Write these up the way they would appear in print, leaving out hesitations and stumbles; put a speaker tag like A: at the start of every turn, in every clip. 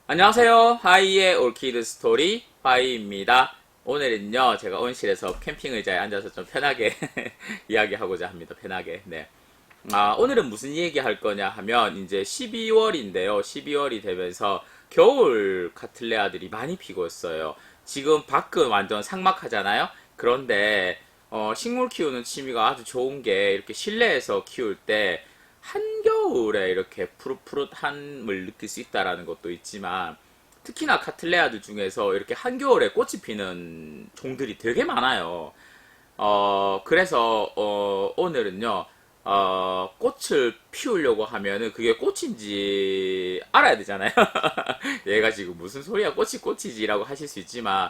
A: 안녕하세요. 하이의 올키드 스토리 하이입니다. 오늘은요, 제가 온실에서 캠핑 의자에 앉아서 좀 편하게 이야기하고자 합니다. 편하게. 네. 오늘은 무슨 얘기 할 거냐 하면, 이제 12월인데요. 12월이 되면서 겨울 카틀레아들이 많이 피고 있어요. 지금 밖은 완전 삭막하잖아요? 그런데, 식물 키우는 취미가 아주 좋은 게, 이렇게 실내에서 키울 때, 한겨울에 이렇게 푸릇푸릇함을 느낄 수 있다라는 것도 있지만 특히나 카틀레아들 중에서 이렇게 한겨울에 꽃이 피는 종들이 되게 많아요. 그래서 오늘은요 꽃을 피우려고 하면은 그게 꽃인지 알아야 되잖아요. 얘가 지금 무슨 소리야 꽃이 꽃이지라고 하실 수 있지만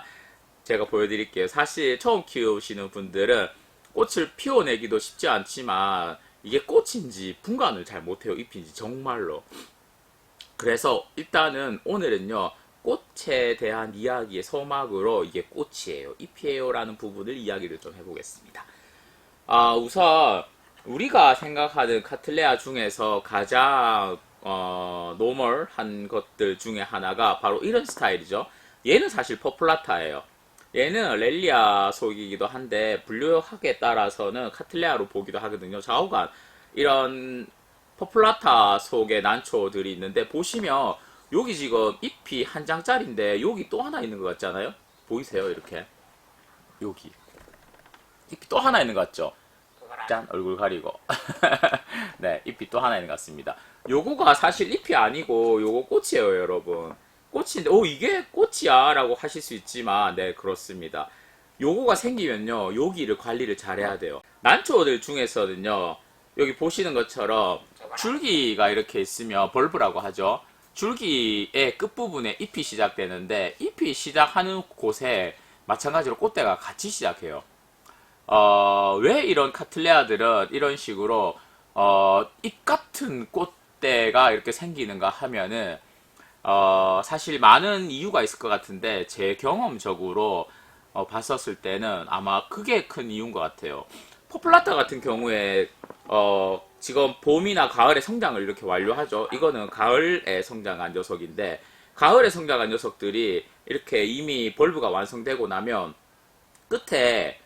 A: 제가 보여드릴게요. 사실 처음 키우시는 분들은 꽃을 피워내기도 쉽지 않지만 이게 꽃인지 분간을 잘 못해요. 잎인지 정말로. 그래서 일단은 오늘은요. 꽃에 대한 이야기의 서막으로 이게 꽃이에요. 잎이에요. 라는 부분을 이야기를 좀 해보겠습니다. 우선 우리가 생각하는 카틀레아 중에서 가장 노멀한 것들 중에 하나가 바로 이런 스타일이죠. 얘는 사실 퍼플라타예요. 얘는 렐리아 속이기도 한데 분류학에 따라서는 카틀레아로 보기도 하거든요. 좌우간 이런 퍼플라타 속의 난초들이 있는데 보시면 여기 지금 잎이 한 장짜리인데 여기 또 하나 있는 것 같잖아요. 보이세요? 이렇게 여기 잎이 또 하나 있는 것 같죠? 짠 얼굴 가리고 네 잎이 또 하나 있는 것 같습니다. 요거가 사실 잎이 아니고 요거 꽃이에요, 여러분. 꽃인데 이게 꽃이야 라고 하실 수 있지만 네 그렇습니다. 요거가 생기면요 여기를 관리를 잘해야 돼요. 난초들 중에서는요 여기 보시는 것처럼 줄기가 이렇게 있으면 벌브라고 하죠. 줄기의 끝부분에 잎이 시작되는데 잎이 시작하는 곳에 마찬가지로 꽃대가 같이 시작해요. 왜 이런 카틀레아들은 이런 식으로 잎 같은 꽃대가 이렇게 생기는가 하면은 사실 많은 이유가 있을 것 같은데 제 경험적으로 봤었을 때는 아마 그게 큰 이유인 것 같아요. 포플라타 같은 경우에 지금 봄이나 가을에 성장을 이렇게 완료하죠. 이거는 가을에 성장한 녀석인데 가을에 성장한 녀석들이 이렇게 이미 벌브가 완성되고 나면 끝에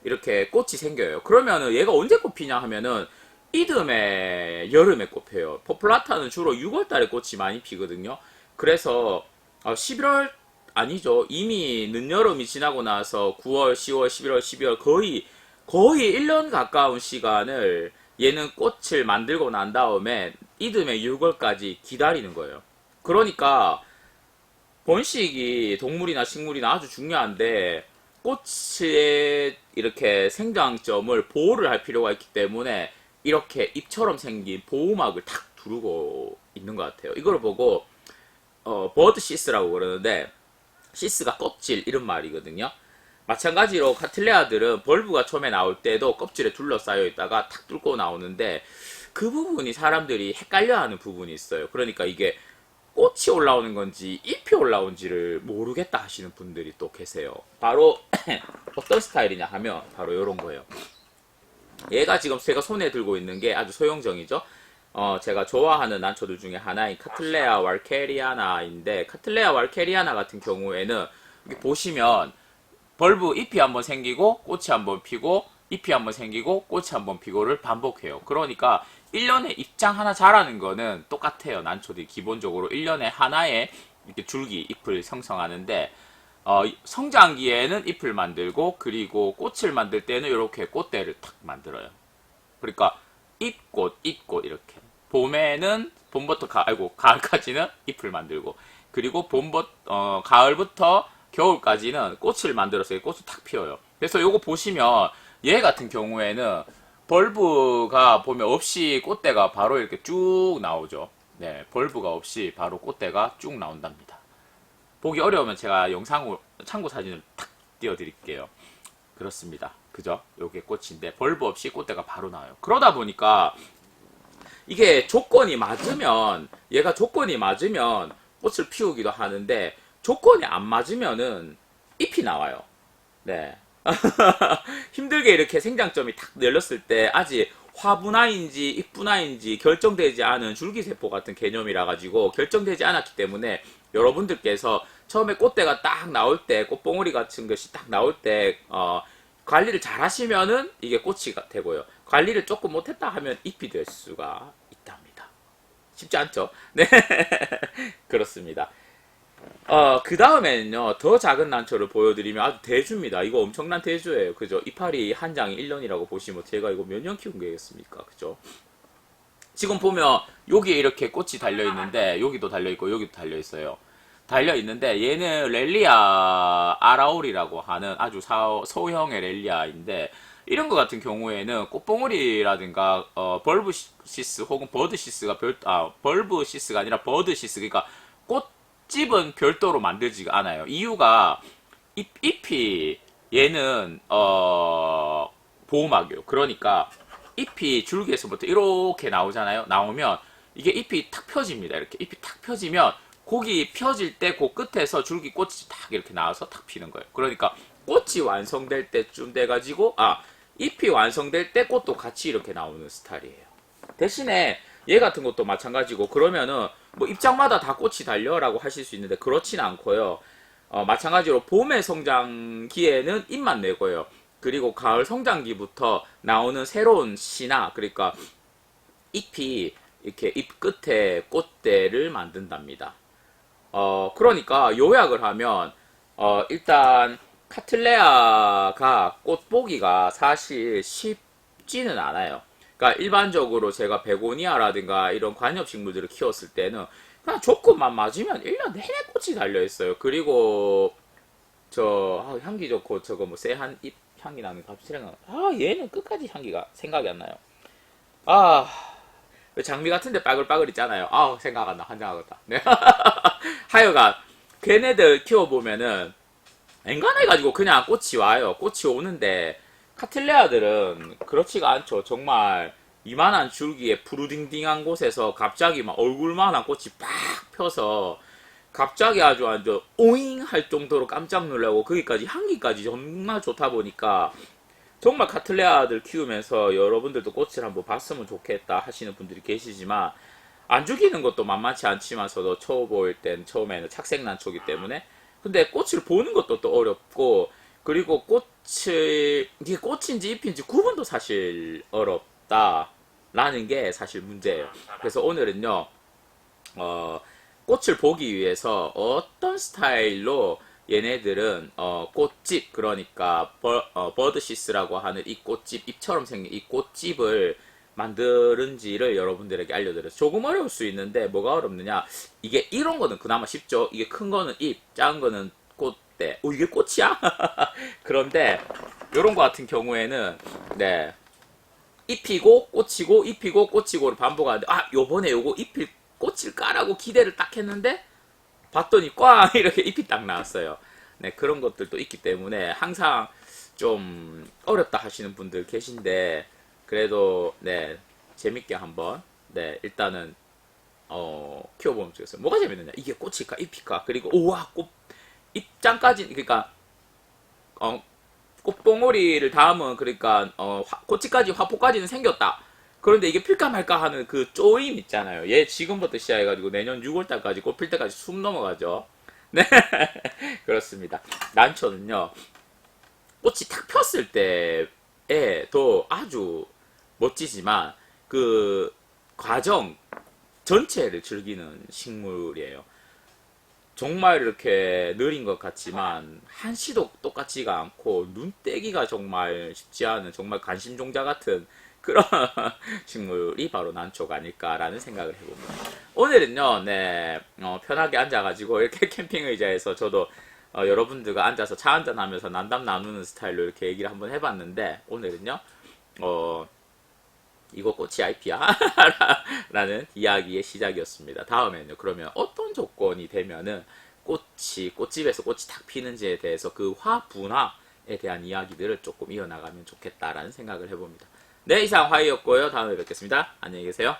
A: 이렇게 꽃이 생겨요. 그러면은 얘가 언제 꽃피냐 하면은 이듬해 여름에 꽃펴요. 포플라타는 주로 6월 달에 꽃이 많이 피거든요. 그래서 11월 아니죠. 이미 늦여름이 지나고 나서 9월, 10월, 11월, 12월 거의 1년 가까운 시간을 얘는 꽃을 만들고 난 다음에 이듬해 6월까지 기다리는 거예요. 그러니까 번식이 동물이나 식물이나 아주 중요한데 꽃의 이렇게 생장점을 보호를 할 필요가 있기 때문에 이렇게 잎처럼 생긴 보호막을 탁 두르고 있는 것 같아요. 이걸 보고 버드 시스라고 그러는데 시스가 껍질 이런 말이거든요. 마찬가지로 카틀레아들은 벌브가 처음에 나올 때도 껍질에 둘러싸여 있다가 탁 뚫고 나오는데 그 부분이 사람들이 헷갈려하는 부분이 있어요. 그러니까 이게 꽃이 올라오는 건지 잎이 올라온지를 모르겠다 하시는 분들이 또 계세요. 바로 어떤 스타일이냐 하면 바로 이런 거예요. 얘가 지금 제가 손에 들고 있는 게 아주 소형종이죠. 제가 좋아하는 난초들 중에 하나인 카틀레아 왈케리아나인데 카틀레아 왈케리아나 같은 경우에는 여기 보시면 벌브 잎이 한번 생기고 꽃이 한번 피고 잎이 한번 생기고 꽃이 한번 피고를 반복해요. 그러니까 1년에 잎장 하나 자라는 거는 똑같아요. 난초들이 기본적으로 1년에 하나의 이렇게 줄기 잎을 생성하는데 성장기에는 잎을 만들고 그리고 꽃을 만들 때는 이렇게 꽃대를 탁 만들어요. 그러니까 잎꽃, 잎꽃 이렇게. 봄에는 봄부터 가을까지는 잎을 만들고 그리고 가을부터 겨울까지는 꽃을 만들어서 꽃을 탁 피워요. 그래서 요거 보시면 얘 같은 경우에는 벌브가 보면 없이 꽃대가 바로 이렇게 쭉 나오죠. 네, 벌브가 없이 바로 꽃대가 쭉 나온답니다. 보기 어려우면 제가 영상으로 참고 사진을 탁 띄워드릴게요. 그렇습니다. 그죠? 요게 꽃인데 벌브 없이 꽃대가 바로 나와요. 그러다 보니까 이게 얘가 조건이 맞으면 꽃을 피우기도 하는데 조건이 안 맞으면은 잎이 나와요. 네. 힘들게 이렇게 생장점이 탁 열렸을 때 아직 화분화인지 잎분화인지 결정되지 않은 줄기세포 같은 개념이라 가지고 결정되지 않았기 때문에 여러분들께서 처음에 꽃대가 딱 나올 때, 꽃봉오리 같은 것이 딱 나올 때, 관리를 잘 하시면은 이게 꽃이 되고요. 관리를 조금 못했다 하면 잎이 될 수가 있답니다. 쉽지 않죠? 네. 그렇습니다. 그 다음에는요, 더 작은 난초를 보여드리면 아주 대주입니다. 이거 엄청난 대주예요. 그죠? 이파리 한 장이 1년이라고 보시면 제가 이거 몇 년 키운 거겠습니까? 그죠? 지금 보면 여기에 이렇게 꽃이 달려있는데, 여기도 달려있고, 여기도 달려있어요. 달려있는데, 얘는 렐리아 아라올이라고 하는 아주 소형의 렐리아인데, 이런 것 같은 경우에는 꽃봉오리라든가, 벌브시스 혹은 버드시스가 벌브시스가 아니라 버드시스, 그러니까 꽃집은 별도로 만들지가 않아요. 이유가, 잎이, 얘는, 보호막이요. 그러니까, 잎이 줄기에서부터 이렇게 나오잖아요. 나오면, 이게 잎이 탁 펴집니다. 이렇게 잎이 탁 펴지면, 고기 펴질 때 그 끝에서 줄기 꽃이 탁 이렇게 나와서 탁 피는 거예요. 그러니까 꽃이 완성될 때쯤 돼가지고 잎이 완성될 때 꽃도 같이 이렇게 나오는 스타일이에요. 대신에 얘 같은 것도 마찬가지고 그러면은 뭐 입장마다 다 꽃이 달려라고 하실 수 있는데 그렇진 않고요. 마찬가지로 봄의 성장기에는 잎만 내고요. 그리고 가을 성장기부터 나오는 새로운 씨나 그러니까 잎이 이렇게 잎 끝에 꽃대를 만든답니다. 그러니까 요약을 하면, 일단, 카틀레아가 꽃 보기가 사실 쉽지는 않아요. 그러니까 일반적으로 제가 베고니아라든가 이런 관엽식물들을 키웠을 때는 그냥 조건만 맞으면 1년 내내 꽃이 달려있어요. 그리고, 향기 좋고 저거 뭐 쎄한 잎 향기 나는 갑자기 얘는 끝까지 향기가 생각이 안 나요. 장미 같은데 빠글빠글 있잖아요. 생각 안 나. 환장하겠다. 네. 하여간, 걔네들 키워보면은, 엔간해가지고 그냥 꽃이 와요. 꽃이 오는데, 카틀레아들은 그렇지가 않죠. 정말, 이만한 줄기에 푸르딩딩한 곳에서 갑자기 막 얼굴만한 꽃이 팍 펴서, 갑자기 아주 오잉 할 정도로 깜짝 놀라고, 거기까지 향기까지 정말 좋다 보니까, 정말 카틀레아들 키우면서 여러분들도 꽃을 한번 봤으면 좋겠다 하시는 분들이 계시지만 안 죽이는 것도 만만치 않지만서도 초보일 땐 처음에는 착색난초기 때문에 근데 꽃을 보는 것도 또 어렵고 그리고 이게 꽃인지 잎인지 구분도 사실 어렵다라는 게 사실 문제예요. 그래서 오늘은요 꽃을 보기 위해서 어떤 스타일로 얘네들은 꽃집 그러니까 버드시스라고 하는 이 꽃집 잎처럼 생긴 이 꽃집을 만드는지를 여러분들에게 알려드려요. 조금 어려울 수 있는데 뭐가 어렵느냐 이게 이런 거는 그나마 쉽죠. 이게 큰 거는 잎 작은 거는 꽃대 이게 꽃이야? 그런데 요런 거 같은 경우에는 네 잎이고 꽃이고 잎이고 꽃이고를 반복하는데 요번에 요거 잎일 꽃일 까라고 기대를 딱 했는데 봤더니 꽝 이렇게 잎이 딱 나왔어요. 네, 그런 것들도 있기 때문에 항상 좀 어렵다 하시는 분들 계신데 그래도 네 재밌게 한번 네 일단은 키워보면 좋겠어요. 뭐가 재밌느냐 이게 꽃일까 잎일까 그리고 우와 꽃 잎장까지 그러니까 꽃봉오리를 다음은 그러니까 꽃이까지 화포까지는 생겼다. 그런데 이게 필까 말까 하는 그 쪼임 있잖아요. 얘 지금부터 시작해가지고 내년 6월달까지 꽃 필 때까지 숨 넘어가죠. 네. 그렇습니다. 난초는요, 꽃이 탁 폈을 때에도 아주 멋지지만, 그 과정 전체를 즐기는 식물이에요. 정말 이렇게 느린 것 같지만, 한시도 똑같지가 않고, 눈 떼기가 정말 쉽지 않은, 정말 관심종자 같은 그런 식물이 바로 난초가 아닐까라는 생각을 해봅니다. 오늘은요, 네, 편하게 앉아가지고 이렇게 캠핑 의자에서 저도 여러분들과 앉아서 차 한잔하면서 난담 나누는 스타일로 이렇게 얘기를 한번 해봤는데 오늘은요, 이거 꽃이 IP야? 라는 이야기의 시작이었습니다. 다음에는요, 그러면 어떤 조건이 되면은 꽃집에서 꽃이 탁 피는지에 대해서 그 화분화에 대한 이야기들을 조금 이어나가면 좋겠다라는 생각을 해봅니다. 네, 이상 화이였고요. 다음에 뵙겠습니다. 안녕히 계세요.